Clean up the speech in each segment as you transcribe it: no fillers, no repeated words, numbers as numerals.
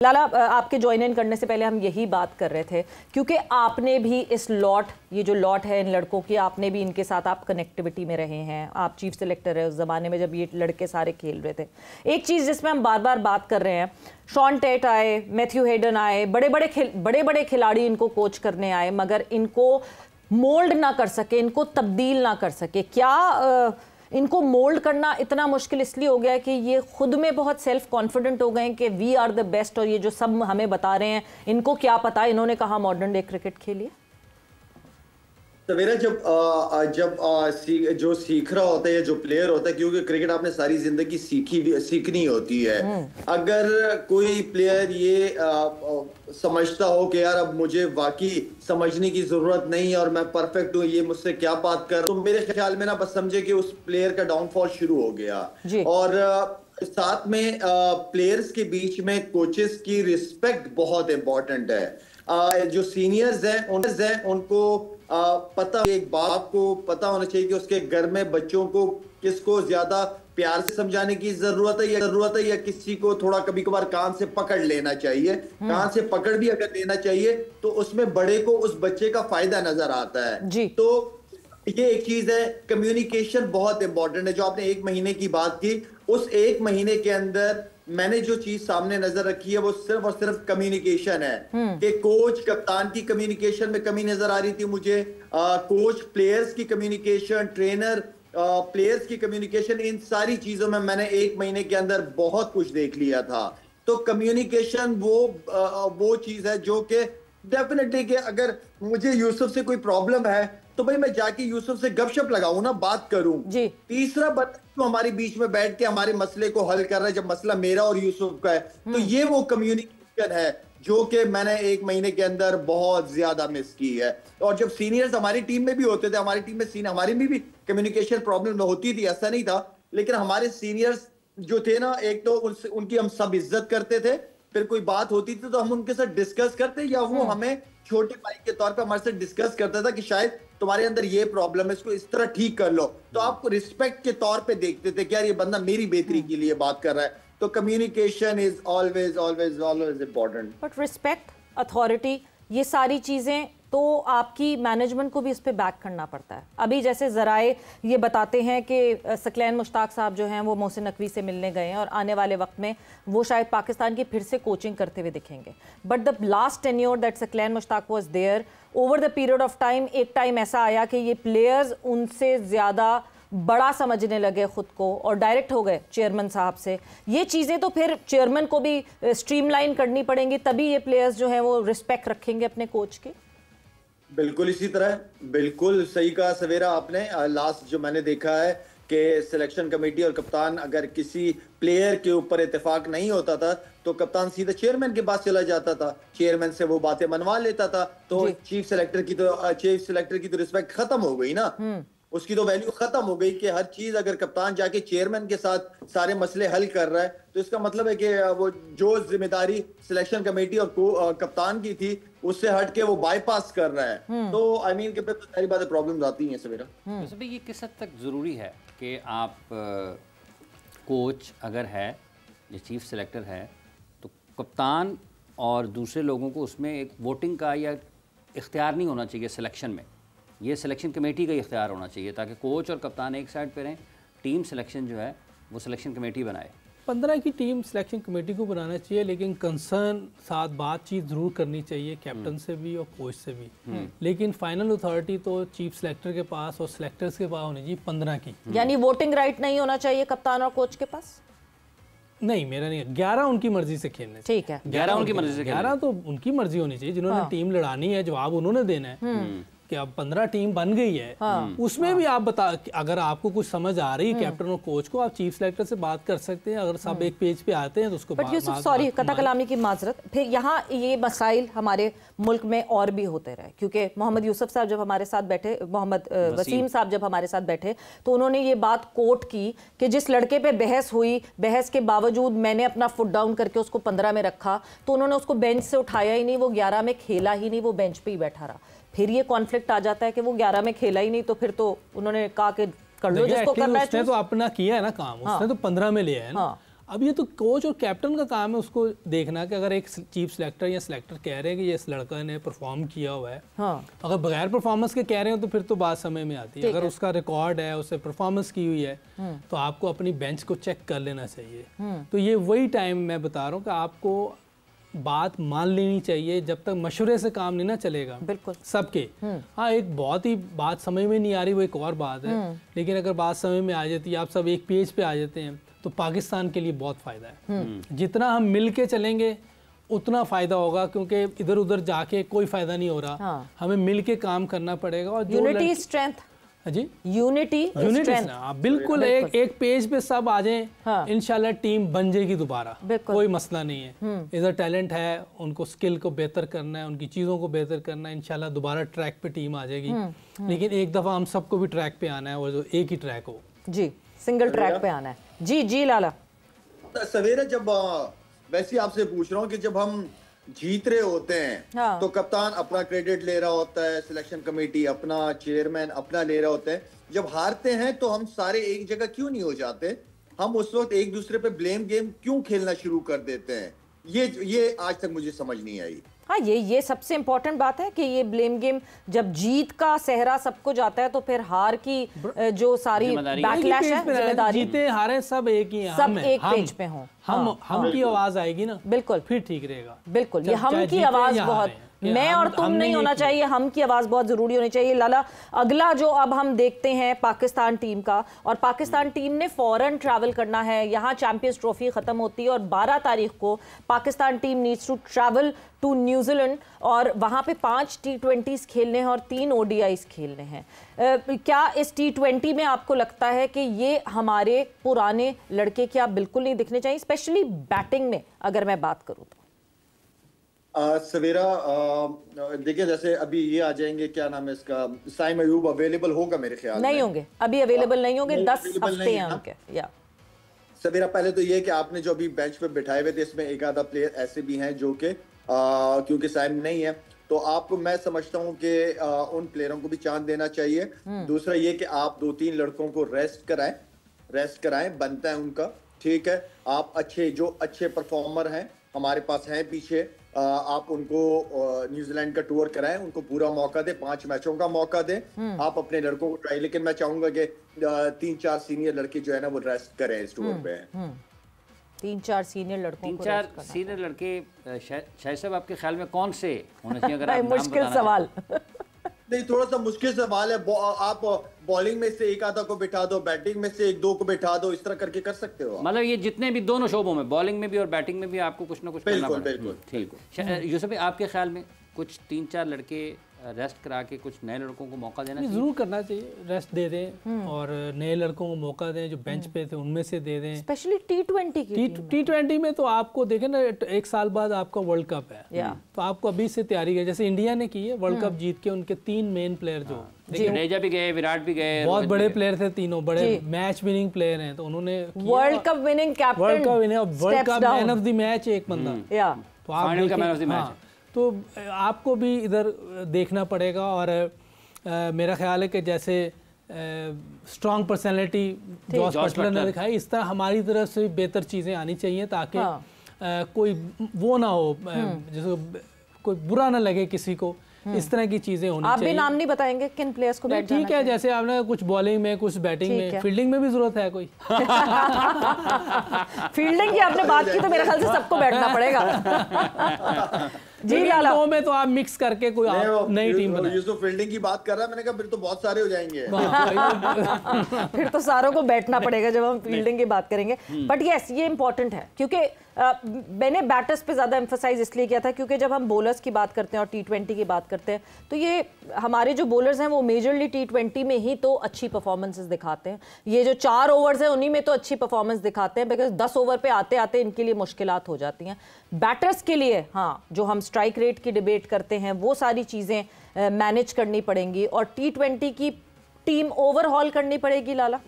लाला, आपके join in करने से पहले हम यही बात कर रहे थे, क्योंकि आपने भी इस लॉट, ये जो लॉट है इन लड़कों की, आपने भी इनके साथ आप कनेक्टिविटी में रहे हैं, आप चीफ सेलेक्टर है उस ज़माने में जब ये लड़के सारे खेल रहे थे। एक चीज़ जिसमें हम बार बार बात कर रहे हैं, शॉन टेट आए, मैथ्यू हेडन आए, बड़े बड़े खिलाड़ी इनको कोच करने आए, मगर इनको मोल्ड ना कर सके, इनको तब्दील ना कर सके। क्या इनको मोल्ड करना इतना मुश्किल इसलिए हो गया है कि ये खुद में बहुत सेल्फ कॉन्फिडेंट हो गए कि वी आर द बेस्ट, और ये जो सब हमें बता रहे हैं इनको क्या पता, इन्होंने कहा मॉडर्न डे क्रिकेट खेलिए। सवेरा जो सीख रहा होता है, जो प्लेयर होता है, क्योंकि क्रिकेट आपने सारी जिंदगी सीखनी होती है। अगर कोई प्लेयर ये समझता हो कि यार अब मुझे वाकई समझने की जरूरत नहीं है और मैं परफेक्ट हूँ, ये मुझसे क्या बात कर, तो मेरे ख्याल में ना बस समझे कि उस प्लेयर का डाउनफॉल शुरू हो गया। और साथ में प्लेयर्स के बीच में कोचेस की रिस्पेक्ट बहुत इंपॉर्टेंट है। जो सीनियर्स हैं उनको पता, एक बाप को पता होना चाहिए कि उसके घर में बच्चों को किसको ज्यादा प्यार से समझाने की जरूरत है या किसी को थोड़ा कभी कभार कान से पकड़ लेना चाहिए। कान से पकड़ भी अगर लेना चाहिए तो उसमें बड़े को उस बच्चे का फायदा नजर आता है जी। तो ये एक चीज है, कम्युनिकेशन बहुत इंपॉर्टेंट है। जो आपने 1 महीने की बात की, उस 1 महीने के अंदर मैंने जो चीज सामने नजर रखी है वो सिर्फ और सिर्फ कम्युनिकेशन है। कि कोच कप्तान की कम्युनिकेशन में कमी नजर आ रही थी मुझे, कोच प्लेयर्स की कम्युनिकेशन, ट्रेनर प्लेयर्स की कम्युनिकेशन, इन सारी चीजों में मैंने 1 महीने के अंदर बहुत कुछ देख लिया था। तो कम्युनिकेशन वो चीज है जो कि डेफिनेटली कि अगर मुझे यूसुफ से कोई प्रॉब्लम है तो भाई मैं जाके यूसुफ से गपशप लगाऊं ना, बात करूं। तीसरा बंदा तो हमारे बीच में बैठ के हमारे मसले को हल कर रहा है, जब मसला मेरा और यूसुफ का है। तो ये वो कम्युनिकेशन है जो कि मैंने 1 महीने के अंदर बहुत ज्यादा मिस की है। और जब सीनियर्स हमारी टीम में भी होते थे, हमारी टीम में हमारी में भी कम्युनिकेशन प्रॉब्लम होती थी, ऐसा नहीं था, लेकिन हमारे सीनियर्स जो थे ना, एक तो उनकी हम सब इज्जत करते थे, फिर कोई बात होती थी तो हम उनके साथ डिस्कस करते, या वो हमें छोटे भाई के तौर पे हमारे साथ डिस्कस करता था कि शायद तुम्हारे अंदर ये प्रॉब्लम है, इसको इस तरह ठीक कर लो। तो आपको रिस्पेक्ट के तौर पे देखते थे कि यार ये बंदा मेरी बेहतरी के लिए बात कर रहा है। तो communication is always always always important. But respect, authority, ये सारी चीजें तो आपकी मैनेजमेंट को भी इस पे बैक करना पड़ता है। अभी जैसे ज़राए ये बताते हैं कि सकलैन मुश्ताक साहब जो हैं वो मोहसिन नकवी से मिलने गए हैं और आने वाले वक्त में वो शायद पाकिस्तान की फिर से कोचिंग करते हुए दिखेंगे। But the last tenure that Saqlain Mushtaq was there, over the period of time एक टाइम ऐसा आया कि ये प्लेयर्स उनसे ज़्यादा बड़ा समझने लगे खुद को और डायरेक्ट हो गए चेयरमैन साहब से। ये चीज़ें तो फिर चेयरमैन को भी स्ट्रीमलाइन करनी पड़ेंगी, तभी ये प्लेयर्स जो हैं वो रिस्पेक्ट रखेंगे अपने कोच की। बिल्कुल इसी तरह, बिल्कुल सही कहा सवेरा आपने। लास्ट जो मैंने देखा है कि सिलेक्शन कमेटी और कप्तान, अगर किसी प्लेयर के ऊपर इत्तेफाक नहीं होता था तो कप्तान सीधा चेयरमैन के पास चला जाता था, चेयरमैन से वो बातें मनवा लेता था। तो चीफ सेलेक्टर की तो रिस्पेक्ट खत्म हो गई ना, उसकी तो वैल्यू खत्म हो गई कि हर चीज अगर कप्तान जाके चेयरमैन के साथ सारे मसले हल कर रहा है तो इसका मतलब है कि वो जो जिम्मेदारी सिलेक्शन कमेटी और कप्तान की थी उससे हट के वो बाईपास कर रहा है। तो आई मीन के फिर सारी बातें प्रॉब्लम्स आती हैं सवेरा। वैसे भी ये किस हद तक ज़रूरी है कि आप कोच अगर है या चीफ सेलेक्टर है तो कप्तान और दूसरे लोगों को उसमें एक वोटिंग का या इख्तियार नहीं होना चाहिए सिलेक्शन में, ये सिलेक्शन कमेटी का इख्तियार होना चाहिए, ताकि कोच और कप्तान एक साइड पे रहें, टीम सिलेक्शन जो है वो सिलेक्शन कमेटी बनाए। 15 की टीम सिलेक्शन कमेटी को बनाना चाहिए, लेकिन कंसर्न साथ बातचीत ज़रूर करनी चाहिए कैप्टन से भी और कोच से भी। लेकिन फाइनल अथॉरिटी तो चीफ सेलेक्टर के पास और सिलेक्टर्स के पास होनी चाहिए 15 की। यानी वोटिंग राइट नहीं होना चाहिए कप्तान और कोच के पास? नहीं, मेरा नहीं। 11 उनकी मर्जी से खेलने। ठीक है, 11 उनकी मर्जी से, 11 तो उनकी मर्जी होनी चाहिए, जिन्होंने टीम लड़ानी है, जवाब उन्होंने देना है। कि अब 15 टीम बन गई है, उसमें भी आप बता, अगर आपको कुछ समझ आ रही है कैप्टन और कोच को, आप चीफ सेलेक्टर से बात कर सकते हैं। अगर सब एक पेज पे आते हैं तो उसको बट यूसुफ, सॉरी कता कलामी की माजरत, फिर यहाँ ये मसाइल हमारे मुल्क में और भी होते रहे, क्योंकि मोहम्मद यूसुफ साहब जब हमारे साथ बैठे, मोहम्मद वसीम साहब जब हमारे साथ बैठे तो उन्होंने ये बात कोट की कि जिस लड़के पे बहस हुई, बहस के बावजूद मैंने अपना फुट डाउन करके उसको 15 में रखा, तो उन्होंने उसको बेंच से उठाया ही नहीं, वो 11 में खेला ही नहीं, वो बेंच पे ही बैठा रहा। फिर ये कॉन्फ्लिक्ट आ जाता है कि वो 11 में खेला ही नहीं, तो फिर तो उन्होंने कहा कि कर लो जिसको करना है। उसने तो अपना किया है ना काम, उसने तो 15 में लिया है ना। अब ये तो कोच और कैप्टन का काम है उसको देखना कि अगर एक चीफ सिलेक्टर या सिलेक्टर कह रहे हैं कि ये इस लड़का ने परफॉर्म किया हुआ है, हाँ। अगर बगैर परफॉर्मेंस के कह रहे हो तो फिर तो बात समझ में आती है। अगर उसका रिकॉर्ड है, उससे परफॉर्मेंस की हुई है, तो आपको अपनी बेंच को चेक कर लेना चाहिए। तो ये वही टाइम मैं बता रहा हूँ कि आपको बात मान लेनी चाहिए, जब तक मशवरे से काम नहीं ना चलेगा बिल्कुल सबके। हाँ, एक बहुत ही बात समझ में नहीं आ रही वो एक और बात है, लेकिन अगर बात समझ में आ जाती है, आप सब एक पेज पे आ जाते हैं, तो पाकिस्तान के लिए बहुत फ़ायदा है। जितना हम मिल के चलेंगे उतना फ़ायदा होगा, क्योंकि इधर उधर जाके कोई फ़ायदा नहीं हो रहा। हाँ। हमें मिल के काम करना पड़ेगा। और यूनिटी स्ट्रेंथ, जी यूनिटी स्ट्रेंथ, बिल्कुल एक पेज पे सब आ जाएं। हाँ। इंशाल्लाह टीम बन जाएगी दोबारा, कोई मसला नहीं है। इधर टैलेंट है, उनको स्किल को बेहतर करना है, उनकी चीज़ों को बेहतर करना है, इंशाल्लाह दोबारा ट्रैक पे टीम आ जाएगी। लेकिन एक दफ़ा हम सबको भी ट्रैक पे आना है, और जो एक ही ट्रैक हो जी, सिंगल ट्रैक पे आना है। जी लाला। सवेरा जब वैसे आपसे पूछ रहा हूँ कि जब हम जीत रहे होते हैं, हाँ। तो कप्तान अपना क्रेडिट ले रहा होता है, सिलेक्शन कमेटी अपना, चेयरमैन अपना ले रहा होता है। जब हारते हैं तो हम सारे एक जगह क्यों नहीं हो जाते? हम उस वक्त एक दूसरे पे ब्लेम गेम क्यों खेलना शुरू कर देते हैं? ये आज तक मुझे समझ नहीं आई। हाँ, ये सबसे इम्पोर्टेंट बात है कि ये ब्लेम गेम, जब जीत का सहरा सबको जाता है तो फिर हार की जो सारी बैकलैश है, जिम्मेदारी, जीते हारे सब एक ही हैं, सब एक पेज पे हों। हम की आवाज आएगी ना, बिल्कुल फिर ठीक रहेगा। बिल्कुल, ये हम की आवाज बहुत, मैं और तुम नहीं होना चाहिए, हम की आवाज़ बहुत ज़रूरी होनी चाहिए। लाला, अगला जो अब हम देखते हैं पाकिस्तान टीम का, और पाकिस्तान टीम ने फ़ौरन ट्रैवल करना है, यहाँ चैंपियंस ट्रॉफी ख़त्म होती है और 12 तारीख को Pakistan team needs to travel to New Zealand, और वहाँ पे 5 T20s खेलने हैं और 3 ODIs खेलने हैं। क्या इस T20 में आपको लगता है कि ये हमारे पुराने लड़के क्या बिल्कुल नहीं दिखने चाहिए, स्पेशली बैटिंग में अगर मैं बात करूँ तो? सवेरा देखिए, जैसे अभी ये आ जाएंगे, क्या नाम है इसका, साइम अयूब अवेलेबल होगा मेरे ख्याल नहीं होंगे, अभी अवेलेबल नहीं होंगे, 10 हफ्ते हैं उनके। या सवेरा, पहले तो ये कि आपने जो अभी बेंच पे बिठाए हुए थे, इसमें एक आधा प्लेयर ऐसे भी हैं जो कि क्योंकि साइम नहीं है, तो आपको मैं समझता हूँ कि उन प्लेयरों को भी चांस देना चाहिए। दूसरा ये कि आप 2-3 लड़कों को रेस्ट कराएं, बनता है उनका, ठीक है। आप जो अच्छे परफॉर्मर हैं हमारे पास हैं पीछे, आप उनको न्यूजीलैंड का टूर कराएं, उनको पूरा मौका दें, 5 मैचों का मौका दें। आप अपने लड़कों को ट्राई, लेकिन मैं चाहूंगा कि 3-4 सीनियर लड़के जो है ना वो रेस्ट करें इस टूर पे। 3-4 सीनियर लड़कों को, 3-4 सीनियर लड़के शायद साहब आपके ख्याल में कौन से होने चाहिए? अगर आप मुश्किल सवाल नहीं, थोड़ा सा मुश्किल सवाल है। आप बॉलिंग में से एक आधा को बिठा दो, बैटिंग में से 1-2 को बिठा दो, इस तरह करके कर सकते हो। मतलब ये जितने भी दोनों शोबों में, बॉलिंग में भी और बैटिंग में भी आपको कुछ ना कुछ करना पड़ेगा। बिल्कुल। ठीक। यूसुफ भाई, आपके ख्याल में कुछ 3-4 लड़के रेस्ट करा के कुछ नए लड़कों को मौका देना चाहिए? जरूर करना चाहिए, रेस्ट दे दें और नए लड़कों को मौका दें, जो बेंच पे थे उनमें से दे दें। स्पेशली T20 में तो आपको देखें ना, 1 साल बाद आपका वर्ल्ड कप है, तो आपको अभी से तैयारी है। जैसे इंडिया ने की है, वर्ल्ड कप जीत के उनके 3 मेन प्लेयर जो जडेजा भी गए, विराट भी गए, बहुत बड़े प्लेयर थे, तीनों बड़े मैच विनिंग प्लेयर हैं, तो उन्होंने world cup winning captain, world cup man of the match एक बंदा, तो आप तो आपको भी इधर देखना पड़ेगा। और मेरा ख्याल है कि जैसे स्ट्रॉन्ग पर्सनैलिटी जॉस बटलर ने दिखाई, इस तरह हमारी तरफ से बेहतर चीज़ें आनी चाहिए, ताकि कोई वो ना हो, जैसे कोई बुरा ना लगे किसी को, इस तरह की चीजें होनी चाहिए। आप भी नाम नहीं बताएंगे किन प्लेयर्स को बैठ जाना ठीक है, जैसे आपने कुछ बॉलिंग में, कुछ बैटिंग में, फील्डिंग में भी जरूरत है कोई फील्डिंग की आपने बात की तो मेरे ख्याल से सबको बैठना पड़ेगा। जी लाला, दो में तो आप मिक्स करके कोई नई टीम बनाएं। यूसुफ फील्डिंग की बात कर रहा है, मैंने कहा फिर तो बहुत सारे हो जाएंगे फिर तो सारों को बैठना पड़ेगा जब हम फील्डिंग की बात करेंगे। बट यस, ये इंपॉर्टेंट है, क्योंकि मैंने बैटर्स पे ज़्यादा एम्फसाइज इसलिए किया था क्योंकि जब हम बॉलर्स की बात करते हैं और T20 की बात करते हैं, तो ये हमारे जो बॉलर्स हैं वो मेजरली T20 में ही तो अच्छी परफॉर्मेंसेस दिखाते हैं। ये जो 4 ओवर्स हैं उन्हीं में तो अच्छी परफॉर्मेंस दिखाते हैं, बिकॉज 10 ओवर पे आते आते इनके लिए मुश्किलात हो जाती हैं। बैटर्स के लिए हाँ, जो हम स्ट्राइक रेट की डिबेट करते हैं वो सारी चीज़ें मैनेज करनी पड़ेंगी, और T20 की टीम ओवरहॉल करनी पड़ेगी। लाला,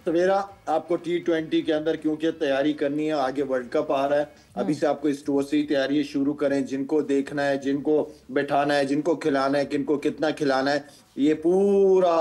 सवेरा, आपको T20 के अंदर क्योंकि तैयारी करनी है, आगे वर्ल्ड कप आ रहा है, अभी से आपको इस टूर से ही तैयारी शुरू करें। जिनको देखना है, जिनको बैठाना है, जिनको खिलाना है, किनको कितना खिलाना है, ये पूरा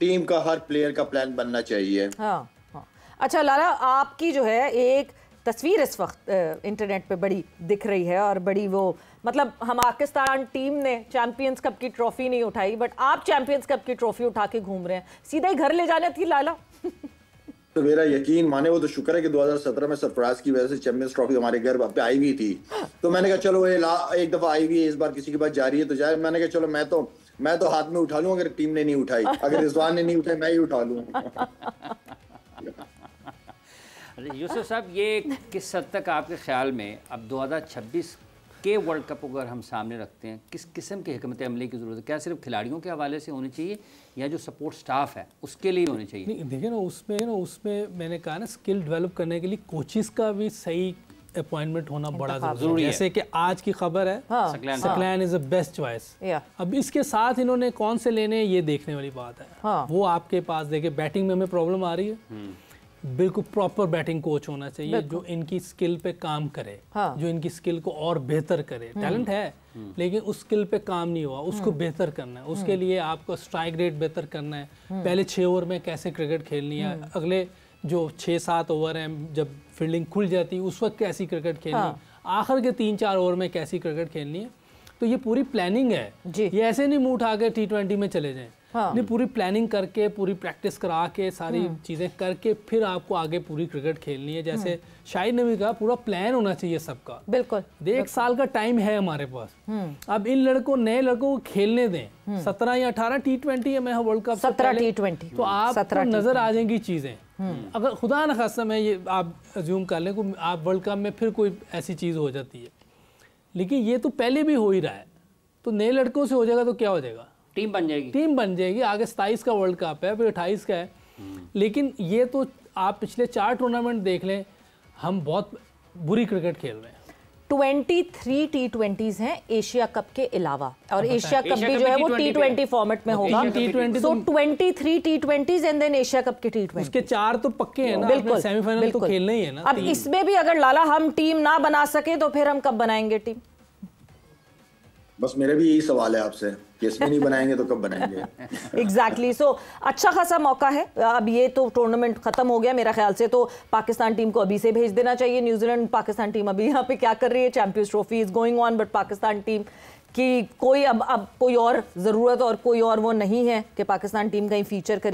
टीम का हर प्लेयर का प्लान बनना चाहिए। हाँ हाँ। अच्छा लाला, आपकी जो है एक तस्वीर इस वक्त इंटरनेट पे बड़ी दिख रही है और बड़ी वो, मतलब हम पाकिस्तान टीम ने चैंपियंस कप की ट्रॉफी नहीं उठाई, बट आप चैंपियंस कप की ट्रॉफी उठा के घूम रहे हैं, सीधा ही घर ले जाना थी लाला। तो मेरा यकीन माने, वो तो शुक्र है कि 2017 में सरफराज की वजह से चैंपियंस ट्रॉफी हमारे घर पे आई हुई थी। तो मैंने कहा चलो ये एक दफा आई हुई है, इस बार किसी के पास जा रही है तो जाए। मैंने कहा चलो मैं तो हाथ में उठा लूं, अगर टीम ने नहीं उठाई, अगर रिजवान ने नहीं उठाई मैं ही उठा लूं। यूसुफ साहब, ये किस हद तक आपके ख्याल में अब 2026 के वर्ल्ड कप अगर हम सामने रखते हैं, किस किस्म की हिकमत अमली की ज़रूरत है? क्या सिर्फ खिलाड़ियों के हवाले से होनी चाहिए या जो सपोर्ट स्टाफ है उसके लिए होनी चाहिए? नहीं, देखिए ना उसमें मैंने कहा ना, स्किल डेवलप करने के लिए कोचिस का भी सही अपॉइंटमेंट होना बड़ा जरूरी है। जैसे कि आज की खबर है, Saqlain is the best choice. अब इसके साथ इन्होंने कौन से लेने, ये देखने वाली बात है। वो आपके पास देखिए, बैटिंग में हमें प्रॉब्लम आ रही है, बिल्कुल प्रॉपर बैटिंग कोच होना चाहिए जो इनकी स्किल पे काम करे, जो इनकी स्किल को और बेहतर करे। टैलेंट है लेकिन उस स्किल पे काम नहीं हुआ, उसको बेहतर करना है। उसके लिए आपको स्ट्राइक रेट बेहतर करना है, पहले 6 ओवर में कैसे क्रिकेट खेलनी है, अगले जो 6-7 ओवर हैं जब फील्डिंग खुल जाती है उस वक्त कैसी क्रिकेट खेलनी है, आखिर के 3-4 ओवर में कैसी क्रिकेट खेलनी है। तो ये पूरी प्लानिंग है, ये ऐसे नहीं मुंह उठा के T20 में चले जाएं। नहीं, पूरी प्लानिंग करके, पूरी प्रैक्टिस करा के, सारी चीज़ें करके फिर आपको आगे पूरी क्रिकेट खेलनी है। जैसे शाहिद ने भी कहा, पूरा प्लान होना चाहिए सबका। बिल्कुल, 1 साल का टाइम है हमारे पास। अब इन नए लड़कों को खेलने दें। 17 या 18 T20 है, मैं वर्ल्ड कप 17 T20, तो आपको नजर आ जाएंगी चीज़ें। अगर खुदा न खास्ता में ये आप अज्यूम कर लें कि आप वर्ल्ड कप में फिर कोई ऐसी चीज़ हो जाती है, लेकिन ये तो पहले भी हो ही रहा है, तो नए लड़कों से हो जाएगा तो क्या हो जाएगा, टीम बन जाएगी। आगे 27 का वर्ल्ड कप है, फिर 28 का है। लेकिन ये तो आप पिछले 4 टूर्नामेंट देख लें, हम बहुत बुरी क्रिकेट खेल रहे हैं। 23 T20s हैं एशिया कप के अलावा, और एशिया कप भी जो है वो T20 फॉर्मेट में होगा। So 23 T20s and then Asia cup के T20। उसके 4 तो पक्के हैं ना, बिल्कुल, सेमीफाइनल तो खेलना ही है ना। अब इसमें भी अगर लाला हम टीम ना बना सके तो फिर हम कब बनाएंगे टीम? बस मेरा भी यही सवाल है आपसे कि इसमें नहीं बनाएंगे तो कब बनाएंगे? एग्जैक्टली। सो अच्छा खासा मौका है। अब ये तो टूर्नामेंट खत्म हो गया मेरा ख्याल से, तो पाकिस्तान टीम को अभी से भेज देना चाहिए। न्यूजीलैंड पाकिस्तान टीम अभी यहाँ पे क्या कर रही है, champions trophy is going on, but Pakistan team की कोई अब कोई और ज़रूरत और कोई और वो नहीं है कि पाकिस्तान टीम कहीं फीचर करेगी।